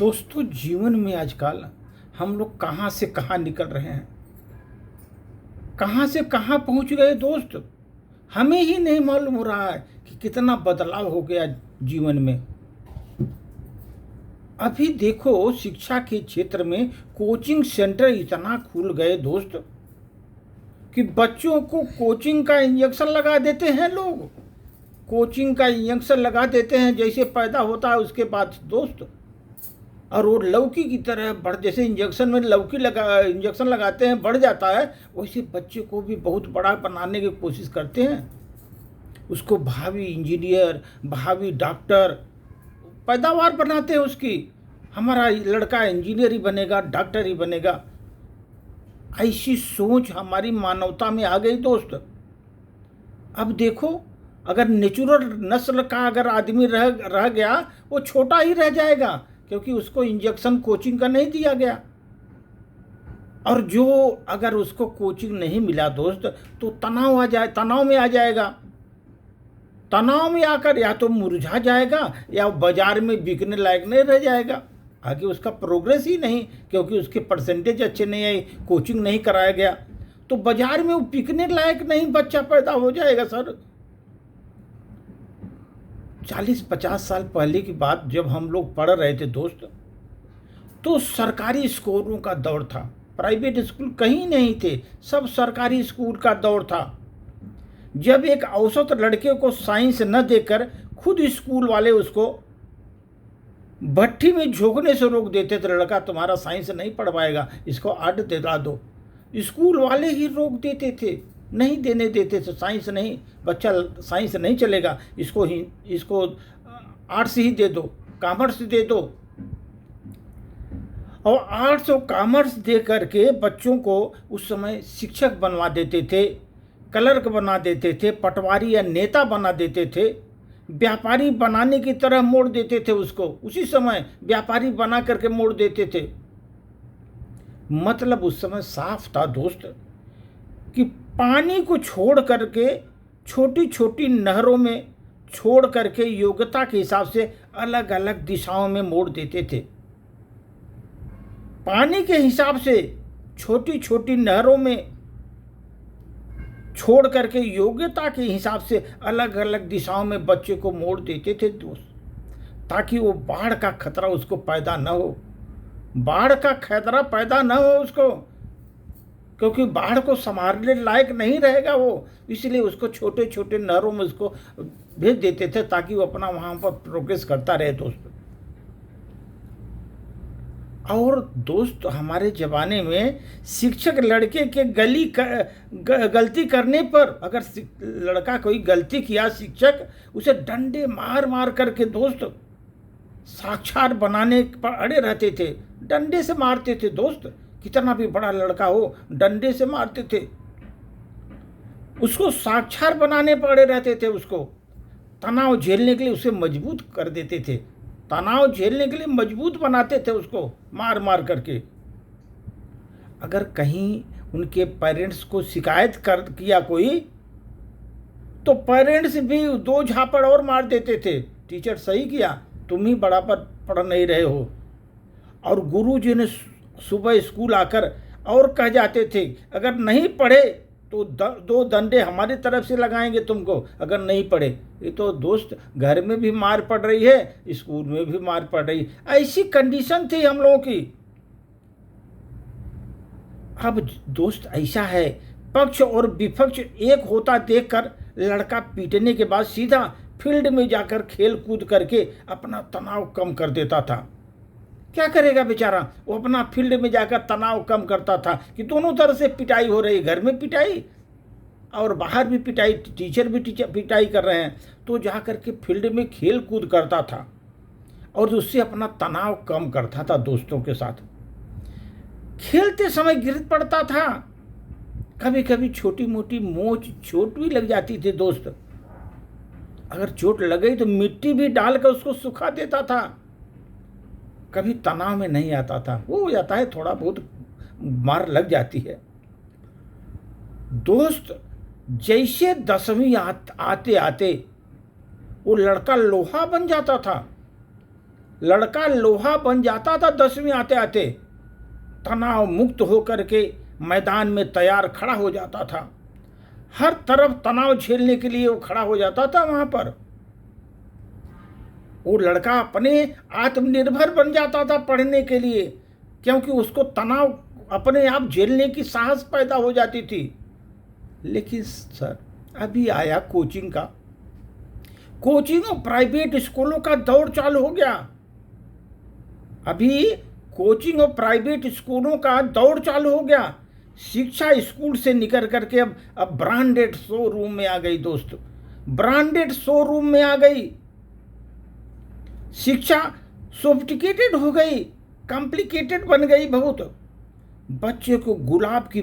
दोस्तों, जीवन में आजकल हम लोग कहाँ से कहाँ निकल रहे हैं, कहाँ से कहाँ पहुँच गए दोस्त। हमें ही नहीं मालूम हो रहा है कि कितना बदलाव हो गया जीवन में। अभी देखो, शिक्षा के क्षेत्र में कोचिंग सेंटर इतना खुल गए दोस्त कि बच्चों को कोचिंग का इंजेक्शन लगा देते हैं लोग। कोचिंग का इंजेक्शन लगा देते हैं, जैसे पैदा होता है उसके बाद दोस्त। और वो लौकी की तरह बढ़, जैसे इंजेक्शन में लौकी इंजेक्शन लगाते हैं बढ़ जाता है, वैसे बच्चे को भी बहुत बड़ा बनाने की कोशिश करते हैं। उसको भावी इंजीनियर, भावी डॉक्टर पैदावार बनाते हैं उसकी। हमारा लड़का इंजीनियर ही बनेगा, डॉक्टर ही बनेगा। ऐसी सोच हमारी मानवता में आ गई दोस्त। अब देखो, अगर नेचुरल नस्ल का अगर आदमी रह गया, वो छोटा ही रह जाएगा, क्योंकि उसको इंजेक्शन कोचिंग का नहीं दिया गया। और जो अगर उसको कोचिंग नहीं मिला दोस्त, तो तनाव में आ जाएगा। तनाव में आकर या तो मुरझा जाएगा या बाजार में बिकने लायक नहीं रह जाएगा। आगे उसका प्रोग्रेस ही नहीं, क्योंकि उसके परसेंटेज अच्छे नहीं आए, कोचिंग नहीं कराया गया, तो बाजार में वो बिकने लायक नहीं बच्चा पैदा हो जाएगा सर। 40-50 साल पहले की बात, जब हम लोग पढ़ रहे थे दोस्त, तो सरकारी स्कूलों का दौर था। प्राइवेट स्कूल कहीं नहीं थे, सब सरकारी स्कूल का दौर था। जब एक औसत लड़के को साइंस न देकर खुद स्कूल वाले उसको भट्टी में झोंकने से रोक देते थे, लड़का तुम्हारा साइंस नहीं पढ़ पाएगा, इसको आर्ट दिला दो। स्कूल वाले ही रोक देते थे, नहीं देने देते थे। साइंस नहीं, बच्चा साइंस नहीं चलेगा, इसको आर्ट्स ही दे दो, कॉमर्स दे दो। और आर्ट्स और कॉमर्स दे करके बच्चों को उस समय शिक्षक बनवा देते थे, क्लर्क बना देते थे, पटवारी या नेता बना देते थे, व्यापारी बनाने की तरह मोड़ देते थे उसको। उसी समय व्यापारी बना करके मोड़ देते थे। मतलब उस समय साफ था दोस्त कि पानी को छोड़ करके छोटी छोटी नहरों में छोड़ करके योग्यता के हिसाब से अलग अलग दिशाओं में मोड़ देते थे। पानी के हिसाब से छोटी छोटी नहरों में छोड़ करके योग्यता के हिसाब से अलग अलग दिशाओं में बच्चे को मोड़ देते थे दोस्त, ताकि वो बाढ़ का खतरा उसको पैदा न हो। बाढ़ का खतरा पैदा न हो उसको, क्योंकि बाढ़ को संभालने लायक नहीं रहेगा वो, इसलिए उसको छोटे छोटे नहरों में उसको भेज देते थे, ताकि वो अपना वहाँ पर प्रोग्रेस करता रहे दोस्त। और दोस्त, हमारे ज़माने में शिक्षक लड़के के गलती करने पर, अगर लड़का कोई गलती किया, शिक्षक उसे डंडे मार मार करके दोस्त साक्षात बनाने पर अड़े रहते थे। डंडे से मारते थे दोस्त, कितना भी बड़ा लड़का हो डंडे से मारते थे उसको, साक्षात बनाने पर अड़े रहते थे। उसको तनाव झेलने के लिए उसे मजबूत कर देते थे, तनाव झेलने के लिए मजबूत बनाते थे उसको मार मार करके। अगर कहीं उनके पेरेंट्स को शिकायत किया कोई, तो पेरेंट्स भी 2 झापड़ और मार देते थे। टीचर सही किया, तुम ही बराबर पढ़ नहीं रहे हो। और गुरुजी ने सुबह स्कूल आकर और कह जाते थे, अगर नहीं पढ़े तो 2 डंडे हमारी तरफ से लगाएंगे तुमको, अगर नहीं पढ़े। ये तो दोस्त, घर में भी मार पड़ रही है, स्कूल में भी मार पड़ रही है। ऐसी कंडीशन थी हम लोगों की। अब दोस्त ऐसा है, पक्ष और विपक्ष एक होता देखकर लड़का पीटने के बाद सीधा फील्ड में जाकर खेल कूद करके अपना तनाव कम कर देता था। क्या करेगा बेचारा, वो अपना फील्ड में जाकर तनाव कम करता था कि दोनों तरह से पिटाई हो रही, घर में पिटाई और बाहर भी पिटाई, टीचर भी पिटाई कर रहे हैं, तो जा करके फील्ड में खेल कूद करता था और उससे अपना तनाव कम करता था। दोस्तों के साथ खेलते समय गिर पड़ता था, कभी कभी छोटी मोटी चोट भी लग जाती थी दोस्त। अगर चोट लग गई तो मिट्टी भी डालकर उसको सुखा देता था, कभी तनाव में नहीं आता था। वो हो जाता है, थोड़ा बहुत मार लग जाती है दोस्त। जैसे 10वीं आते आते वो लड़का लोहा बन जाता था। लड़का लोहा बन जाता था 10वीं आते आते, तनाव मुक्त होकर के मैदान में तैयार खड़ा हो जाता था। हर तरफ तनाव झेलने के लिए वो खड़ा हो जाता था वहां पर। वो लड़का अपने आत्मनिर्भर बन जाता था पढ़ने के लिए, क्योंकि उसको तनाव अपने आप झेलने की साहस पैदा हो जाती थी। लेकिन सर अभी आया कोचिंग का, कोचिंग और प्राइवेट स्कूलों का दौर चालू हो गया। अभी कोचिंग और प्राइवेट स्कूलों का दौर चालू हो गया। शिक्षा स्कूल से निकल करके अब ब्रांडेड शोरूम में आ गई दोस्त, ब्रांडेड शोरूम में आ गई। शिक्षा सोफिस्टिकेटेड हो गई, कॉम्प्लिकेटेड बन गई बहुत। बच्चे को गुलाब की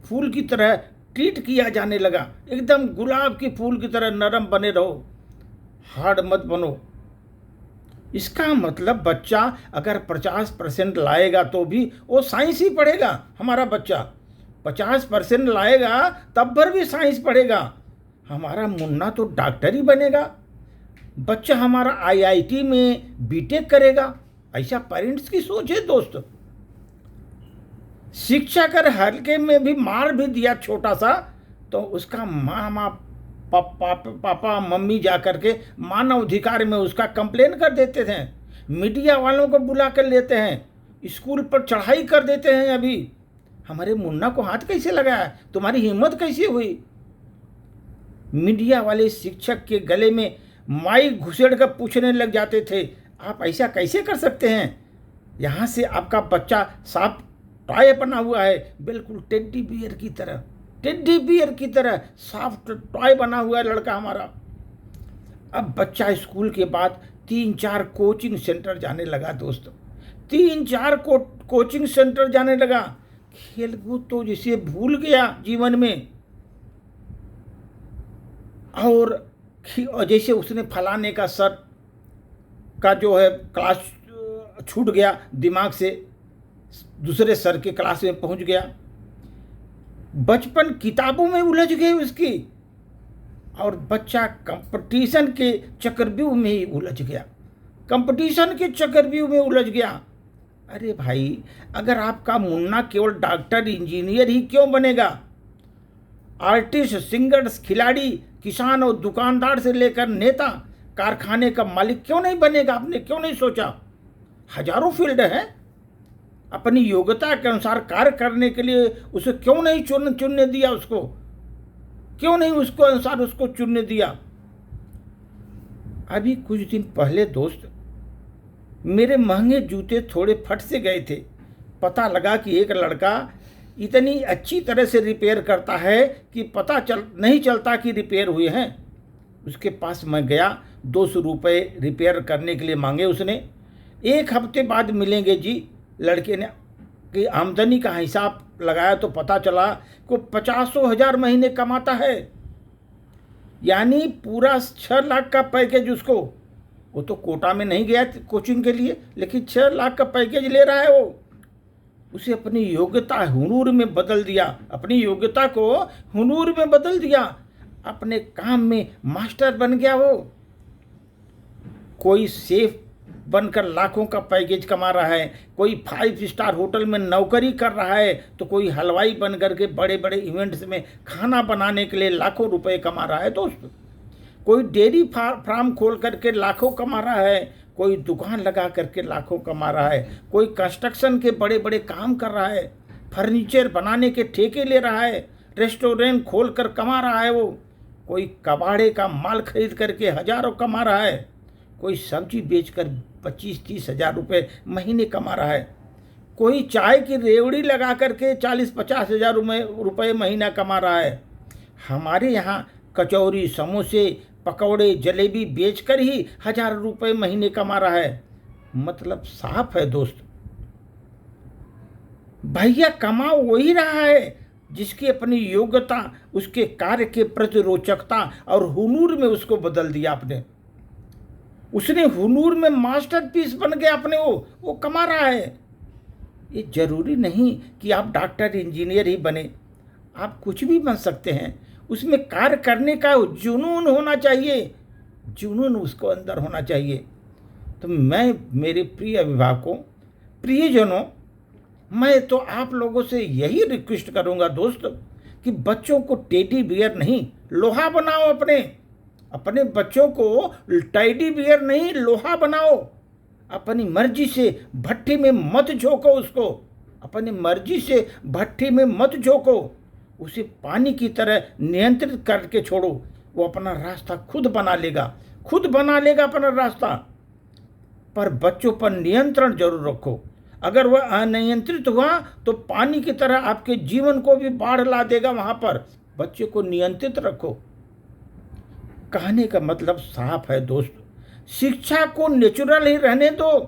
फूल की तरह ट्रीट किया जाने लगा, एकदम गुलाब की फूल की तरह नरम बने रहो, हार्ड मत बनो। इसका मतलब बच्चा अगर 50% लाएगा तो भी वो साइंस ही पढ़ेगा। हमारा बच्चा 50% लाएगा तब पर भी साइंस पढ़ेगा। हमारा मुन्ना तो डॉक्टर ही बनेगा, बच्चा हमारा आईआईटी में बीटेक करेगा। ऐसा पेरेंट्स की सोच है दोस्त। शिक्षक अगर हल्के में भी मार भी दिया छोटा सा, तो उसका मामा पापा मम्मी जा करके मानव अधिकार में उसका कंप्लेन कर देते थे, मीडिया वालों को बुला कर लेते हैं, स्कूल पर चढ़ाई कर देते हैं। अभी हमारे मुन्ना को हाथ कैसे लगाया, तुम्हारी हिम्मत कैसे हुई? मीडिया वाले शिक्षक के गले में माइक घुसेड़ कर पूछने लग जाते थे, आप ऐसा कैसे कर सकते हैं? यहाँ से आपका बच्चा साफ टॉय बना हुआ है, बिल्कुल टेडी बियर की तरह, टेडी बियर की तरह सॉफ्ट टॉय बना हुआ है लड़का हमारा। अब बच्चा स्कूल के बाद 3-4 कोचिंग सेंटर जाने लगा दोस्तों, 3-4 कोचिंग सेंटर जाने लगा। खेलकूद तो जिसे भूल गया जीवन में, और जैसे उसने फलाने का सर का जो है क्लास छूट गया दिमाग से, दूसरे सर के क्लास में पहुंच गया। बचपन किताबों में उलझ गए उसकी, और बच्चा कंपटीशन के चक्रव्यूह में ही उलझ गया, कंपटीशन के चक्रव्यूह में उलझ गया। अरे भाई, अगर आपका मुन्ना केवल डॉक्टर इंजीनियर ही क्यों बनेगा? आर्टिस्ट, सिंगर्स, खिलाड़ी, किसान और दुकानदार से लेकर नेता, कारखाने का मालिक क्यों नहीं बनेगा? आपने क्यों नहीं सोचा? हजारों फील्ड है। अपनी योग्यता के अनुसार कार्य करने के लिए उसे क्यों नहीं चुनने दिया? उसको क्यों नहीं उसको अनुसार उसको चुनने दिया? अभी कुछ दिन पहले दोस्त, मेरे महंगे जूते थोड़े फट से गए थे। पता लगा कि एक लड़का इतनी अच्छी तरह से रिपेयर करता है कि पता नहीं चलता कि रिपेयर हुए हैं। उसके पास मैं गया, 200 रुपये रिपेयर करने के लिए मांगे उसने। 1 हफ्ते बाद मिलेंगे जी। लड़के ने की आमदनी का हिसाब लगाया तो पता चला कि 50,000 महीने कमाता है, यानी पूरा 6 लाख का पैकेज उसको। वो तो कोटा में नहीं गया कोचिंग के लिए, लेकिन 6 लाख का पैकेज ले रहा है वो। उसे अपनी योग्यता हुनूर में बदल दिया, अपनी योग्यता को हुनूर में बदल दिया, अपने काम में मास्टर बन गया वो। कोई सेफ बनकर लाखों का पैकेज कमा रहा है, कोई 5 स्टार होटल में नौकरी कर रहा है, तो कोई हलवाई बन करके बड़े बड़े इवेंट्स में खाना बनाने के लिए लाखों रुपए कमा रहा है दोस्त। कोई डेयरी फार्म खोल करके लाखों कमा रहा है, कोई दुकान लगा करके लाखों कमा रहा है, कोई कंस्ट्रक्शन के बड़े बड़े काम कर रहा है, फर्नीचर बनाने के ठेके ले रहा है, रेस्टोरेंट खोल कर कमा रहा है वो, कोई कबाड़े का माल खरीद करके हजारों कमा रहा है, कोई सब्जी बेचकर 25-30 हज़ार रुपये महीने कमा रहा है, कोई चाय की रेवड़ी लगा करके 40-50 हज़ार रुपये महीना कमा रहा है। हमारे यहाँ कचौरी, समोसे, पकौड़े, जलेबी बेचकर ही हज़ार रुपये महीने कमा रहा है। मतलब साफ है दोस्त, भैया कमा वही रहा है जिसकी अपनी योग्यता, उसके कार्य के प्रति रोचकता और हुनूर में उसको बदल दिया आपने। उसने हुनूर में मास्टरपीस बन गया अपने, वो कमा रहा है। ये जरूरी नहीं कि आप डॉक्टर इंजीनियर ही बने, आप कुछ भी बन सकते हैं। उसमें कार्य करने का जुनून होना चाहिए, जुनून उसको अंदर होना चाहिए। तो मैं मेरे प्रिय अभिभावकों, प्रियजनों, मैं तो आप लोगों से यही रिक्वेस्ट करूंगा दोस्त कि बच्चों को टेडी बियर नहीं लोहा बनाओ। अपने बच्चों को टेडी बियर नहीं लोहा बनाओ। अपनी मर्जी से भट्टी में मत झोंको उसको, अपनी मर्जी से भट्टी में मत झोंको। उसे पानी की तरह नियंत्रित करके छोड़ो, वो अपना रास्ता खुद बना लेगा अपना रास्ता। पर बच्चों पर नियंत्रण जरूर रखो। अगर वह अनियंत्रित हुआ तो पानी की तरह आपके जीवन को भी बाढ़ ला देगा। वहां पर बच्चे को नियंत्रित रखो। कहने का मतलब साफ है दोस्त, शिक्षा को नेचुरल ही रहने दो।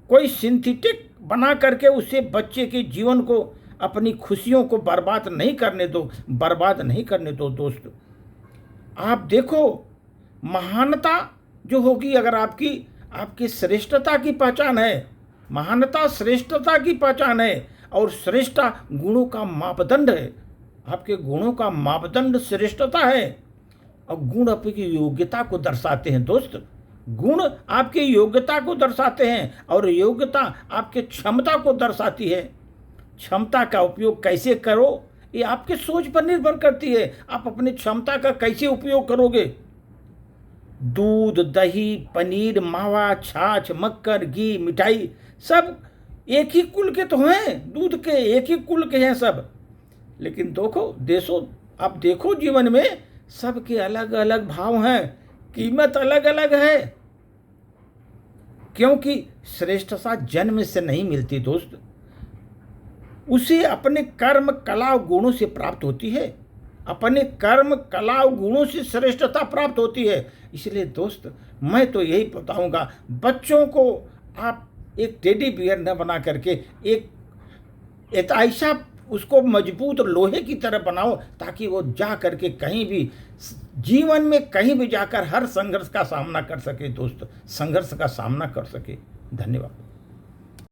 कोई सिंथेटिक बना करके उससे बच्चे के जीवन को, अपनी खुशियों को बर्बाद नहीं करने दो दोस्त। आप देखो, महानता जो होगी, अगर आपकी श्रेष्ठता की पहचान है, महानता श्रेष्ठता की पहचान है और श्रेष्ठता गुणों का मापदंड है। आपके गुणों का मापदंड श्रेष्ठता है और गुण आपकी योग्यता को दर्शाते हैं दोस्त। गुण आपकी योग्यता को दर्शाते हैं और योग्यता आपके क्षमता को दर्शाती है। क्षमता का उपयोग कैसे करो ये आपके सोच पर निर्भर करती है। आप अपनी क्षमता का कैसे उपयोग करोगे। दूध, दही, पनीर, मावा, छाछ, मक्खन, घी, मिठाई सब एक ही कुल के तो हैं, दूध के एक ही कुल के हैं सब। लेकिन आप देखो जीवन में सबके अलग अलग भाव हैं, कीमत अलग अलग है। क्योंकि श्रेष्ठता जन्म से नहीं मिलती दोस्त, उसे अपने कर्म कला गुणों से प्राप्त होती है। अपने कर्म कला गुणों से श्रेष्ठता प्राप्त होती है। इसलिए दोस्त, मैं तो यही बताऊंगा, बच्चों को आप एक टेडी बियर न बना करके एक ऐसा उसको मजबूत लोहे की तरह बनाओ ताकि वो जा करके कहीं भी जीवन में कहीं भी जाकर हर संघर्ष का सामना कर सके दोस्त, संघर्ष का सामना कर सके। धन्यवाद।